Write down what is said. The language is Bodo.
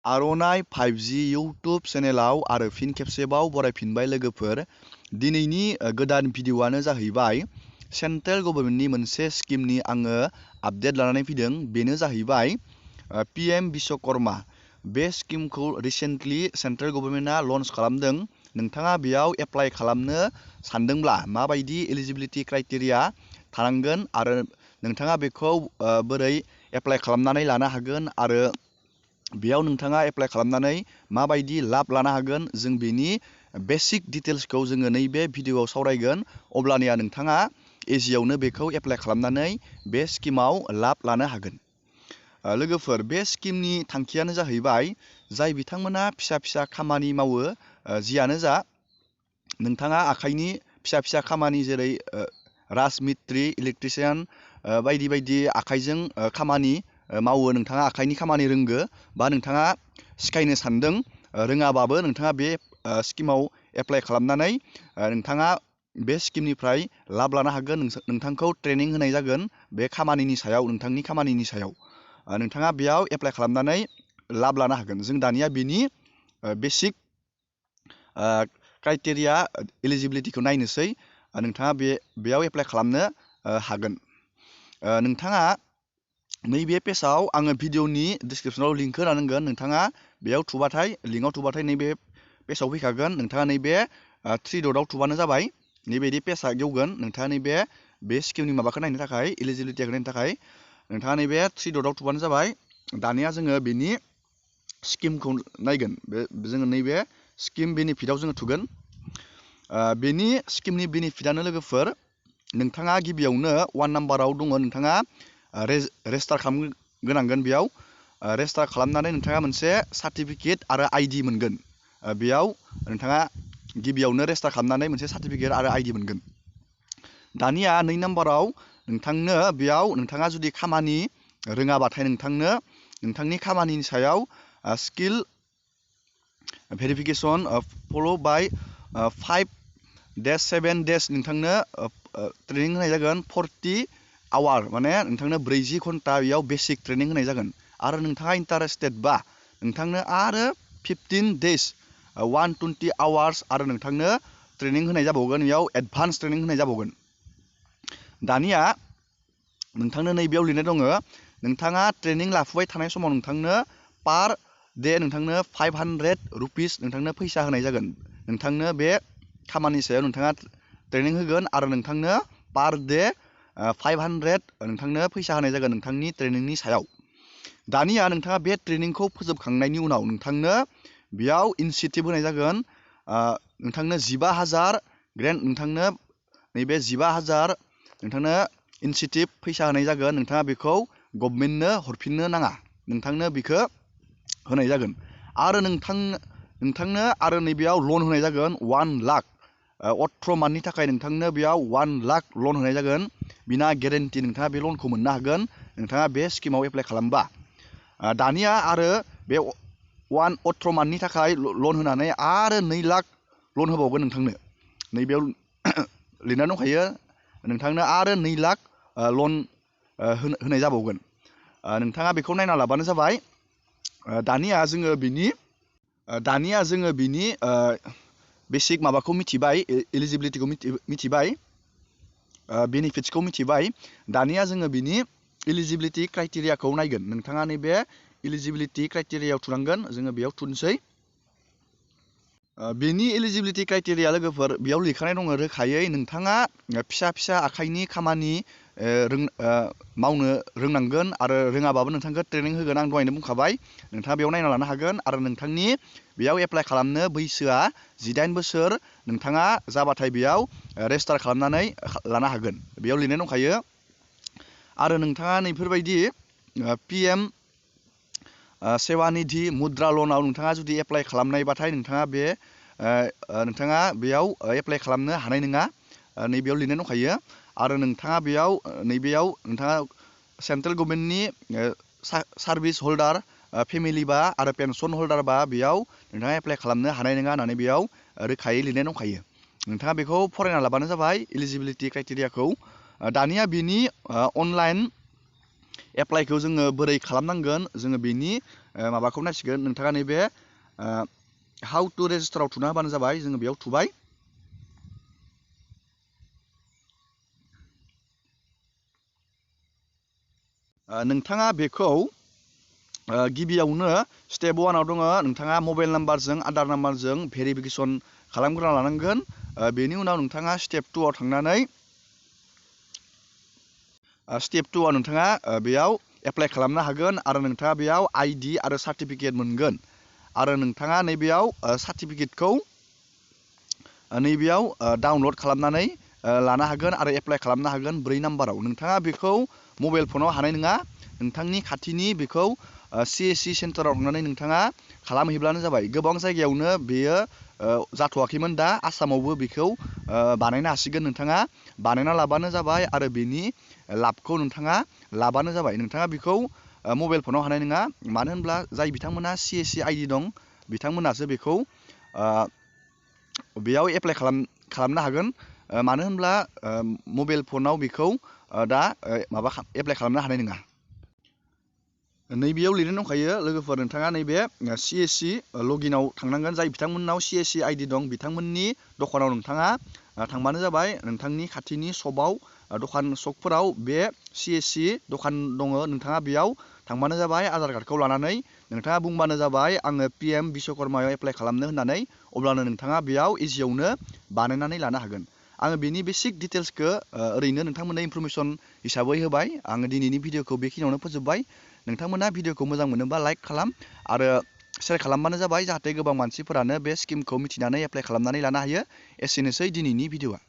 आर'नाइ 5G इउटुब चेनेलाव आरो फिन खेबसेबाव बरायफिनबाय लोगोफोर। दिनैनि गोदान भिडिअ'आनो जाहैबाय सेन्ट्रेल गभर्नमेन्टनि मोनसे स्किमनि आङो आपडेट लानानै फैदों। बेनो जाहैबाय PM बिश्वकर्मा। बे स्किमखौ रिसेन्टलि सेन्ट्रेल गभर्नमेन्टआ लन्च खालामदों। नोंथाङा बेयाव एप्लाइ खालामनो सानदोंब्ला माबायदि एलिजिबिलिटि क्राइटेरिया थानांगोन आरो नोंथाङा बेखौ बोरै एप्लाइ खालामनानै लानो हागोन आरो बेयाव नोंथाङा एप्लाइ खालामनानै माबायदि लाब लानो हागोन, जों बेनि बेसिक डिटेल्सखौ जोङो नैबे भिडिअ'आव सावरायगोन। अब्लानिया नोंथाङा इजियावनो बेखौ एप्लाइ खालामनानै बे स्किमाव लाब लानो हागोन। लोगोफोर, बे स्किमनि थांखियानो जाहैबाय जाय बिथांमोना फिसा फिसा खामानि मावो, जियानो जा नोंथाङा आखाइनि फिसा फिसा खामानि जेरै राजमिस्ट्रि, इलेक्ट्रिसियान बायदि बायदि आखाइजों खामानि मावो, नोंथाङा आखाइनि खामानि रोंगो बा नोंथाङा सिखायनो सानदों, रोङाबाबो नोंथाङा बे स्किमाव एप्लाइ खालामनानै नोंथाङा बे स्किमनिफ्राय लाब लानो हागोन। नोंथांखौ ट्रेनिं होनाय जागोन बे खामानिनि सायाव, नोंथांनि खामानिनि सायाव। नोंथाङा बेयाव एप्लाइ खालामनानै लाब लानो हागोन। जों दानिया बेनि बेसिक क्राइटेरिया एलिजिबिलिटिखौ नायनोसै। नोंथाङा बेयाव एप्लाइ खालामनो हागोन। नोंथाङा नैबे पेजआव आङो भिडिअनि डिसक्रिपसनाव लिंकखौ होनांगोन। नोंथाङा बेयाव थुबाथाय, लिंकआव थुबाथाय नैबे पेजआव फैखागोन। नोंथाङा नैबे 3 डटआव थुबानो जाबाय। नैबायदि पेजआ गेवगोन। नोंथाङा नैबे स्किमनि माबाखौ नायनो थाखाय, एलिजिबिलिटिखौ नायनो थाखाय नोंथाङा नैबे 3 डटआव थुबानो जाबाय। दानिया जोङो बेनि स्किमखौ नायगोन। जोङो नैबे स्किम बेनिफिटआव जोङो थुगोन। बेनि स्किमनि बेनिफिटआनो लोगोफोर, नोंथाङा गिबियावनो 1 नाम्बाराव दङ, नोंथाङा रेजिस्टार खालामग्रोनांगोन। बेयाव रेजिस्टार खालामनानै नोंथाङा मोनसे सार्टिफिकेट आरो ID मोनगोन। बेयाव नोंथाङा गिबियावनो रेजिस्टार खालामनानै मोनसे सार्टिफिकेट आरो ID मोनगोन। दानिया 2 नाम्बाराव नोंथांनो बेयाव नोंथाङा जुदि खामानि रोङाबाथाय नोंथांनो नोंथांनि खामानिनि सायाव स्किल भेरिफिकेसन फल' बाय 5 days 7 days नोंथांनो ट्रेनिं होनाय जागोन। 40 आवार माने नोंथांनो 40 घन्टा बेयाव बेसिक ट्रेनिं होनाय जागोन। आरो नोंथाङा इन्टारेस्टेडबा नोंथांनो आरो 15 days 120 आवार्स आरो नोंथांनो ट्रेनिं होनाय जाबावगोन। बेयाव एडभान्स ट्रेनिं होनाय जाबावगोन। दानिया नोंथांनो नैबेयाव लिरनाय दङ, नोंथाङा ट्रेनिं लाफुबाय थानाय समाव नोंथांनो पार डे नोंथांनो 500 रुपिस नोंथांनो फैसा होनाय जागोन। नोंथांनो बे खामानिनि सायाव नोंथाङा ट्रेनिं होगोन आरो नोंथांनो पार डे 500 नोंथांनो फैसा होनाय जागोन नोंथांनि ट्रेनिंनि सायाव। दानिया नोंथाङा बे ट्रेनिंखौ फोजोबखांनायनि उनाव नोंथांनो बेयाव इनसेन्टिभ होनाय जागोन। नोंथांनो 15,000 ग्रेन्ड, नोंथांनो नैबे 15,000 नोंथांनो इनसेन्टिभ फैसा होनाय जागोन। नोंथाङा बेखौ गभर्नमेन्टनो हरफिननो नाङा, नोंथांनो बेखौ होनाय जागोन। आरो नोंथांनो आरो नैबेयाव लन होनाय जागोन 1 लाख। 18 मान्थनि थाखाय नोंथांनो बेयाव 1 लाख लन होनाय जागोन। बिना गेरेन्टि नोंथाङा बे लनखौ मोननो हागोन नोंथाङा बे स्किमाव एप्लाइ खालामबा। दानिया आरो बे 18 मान्थनि थाखाय लन होनानै आरो 2 लाख लन होबावगोन नोंथांनो। नैबेयाव लिरना दंखायो, नोंथांनो आरो 2 लाख लन होनाय जाबावगोन। नोंथाङा बेखौ नायना लाबानो जाबाय। दानिया जोङो बिनि बेसिक माबाखौ मिथिबाय, एलिजिबिलिटिखौ मिथिबाय, बेनिफिट्सखौ मिथिबाय। दानिया जोङो बिनि एलिजिबिलिटि क्राइटेरियाखौ नायगोन। नोंथाङा नैबे एलिजिबिलिटि क्राइटेरियायाव थुनांगोन। जोङो बेयाव थुनोसै। बेनि एलिजिबिलिटि क्राइटेरिया लोगोफोर बेयाव लिरखानाय दङ रोखायै, नोंथाङा फिसा फिसा आखाइनि खामानि मावनो रोंनांगोन आरो रोङाबाबो नोंथांखौ ट्रेनिं होगोन। आं दहायनो बुंखाबाय, नोंथाङा बेयाव नायना लानो हागोन। आरो नोंथांनि बेयाव एप्लाइ खालामनो बैसोआ 18 बोसोर नोंथाङा जाबाथाय बेयाव रेजिस्टार खालामनानै लानो हागोन। बेयाव लिरनाय दंखायो। आरो नोंथाङा नैफोरबायदि PM सेवानिधि मुद्रा लनाव नोंथाङा जुदि एप्लाइ खालामनायबाथाय नोंथाङा बेयाव एप्लाइ खालामनो हानाय नङा। नैबेयाव लिरनाय दंखायो। आरो नोंथाङा बेयाव नैबेयाव नोंथाङा सेन्ट्रेल गभर्नमेन्टनि सार्भिस हल्डार फेमिलिबा आरो पेन्सन हल्डारबा बेयाव नोंथाङा एप्लाइ खालामनो हानाय नङा होननानै बेयाव रोखायै लिरनाय दंखायो। नोंथाङा बेखौ फरायना लाबानो जाबाय एलिजिबिलिटि क्राइटेरियाखौ। दानिया बिनि अनलाइन एप्लाइखौ जोङो बोरै खालामनांगोन, जोङो बेनि माबाखौ नायसिगोन नोंथाङा नैबे हाउ टु रेजिस्टाराव थुना होबानो जाबाय जोङो बेयाव थुबाय नोंथाङा बेखौ गिबियावनो स्टेप 1 आव दङ नोंथाङा मबाइल नाम्बारजों आधार नाम्बारजों भेरिफिकेसन खालामग्रोना लानांगोन बेनि उनाव नोंथाङा स्टेप 2 आव थांनानै स्टेप 2 आव नोंथाङा बेयाव एप्लाइ खालामनो हागोन आरो नोंथाङा बेयाव आइडि आरो सार्टिफिकेट मोनगोन आरो नोंथाङा नैबेयाव सार्टिफिकेटखौ नैबेयाव डाउनलड खालामनानै लानो हागोन आरो एप्लाइ खालामनो हागोन 4 नाम्बाराव नोंथाङा बेखौ मबाइल फनाव हानाय नङा नोंथांनि खाथिनि बेखौ CSC सेन्टाराव थांनानै नोंथाङा खालामहैब्लानो जाबाय गोबां जायगायावनो बेयो जाथ'वाखैमोन दा आसामावबो बेखौ बानायनो हासिगोन नोंथाङा बानायना लाबानो जाबाय आरो बेनि लाबखौ नोंथाङा लाबानो जाबाय नोंथाङा बेखौ मबाइल फनाव हानाय नङा मानो होनब्ला जाय बिथांमोना CSC आइडि दं बिथांमोनासो बेखौ बेयाव एप्लाइ खालामनो हागोन मानो होनब्ला मबाइल फनाव बेखौ दा एप्लाइ खालामनो हानाय नङा नैबेयाव लिरनाय दंखायो लोगोफोर नोंथाङा नैबे CSC लगिनाव थांनांगोन जाय बिथांमोननाव CSC आइडि दं बिथांमोननि दखानाव नोंथाङा थांबानो जाबाय नोंथांनि खाथिनि सपआव दखान सकफोराव बे CSC दखान दङ नोंथाङा बेयाव थांबानो जाबाय आधार कार्डखौ लानानै नोंथाङा बुंबानो जाबाय आङो PM बिश्वकर्मायाव एप्लाइ खालामनो होननानै अब्लानो नोंथाङा बेयाव इजियावनो बानायनानै लानो हागोन आङो बेनि बेसिक डिटेल्सखौ ओरैनो नोंथांमोननो इनफरमेसन हिसाबै होबाय आङो दिनैनि भिडिअखौ बेखिनियावनो फोजोबबाय नोंथांमोना भिडिअखौ मोजां मोनोबा लाइक खालाम आरो शेयार खालामबानो जाबाय जाहाथे गोबां मानसिफोरानो बे स्किमखौ मिथिनानै एप्लाइ खालामनानै लानो हायो एसेनोसै दिनैनि भिडिअआ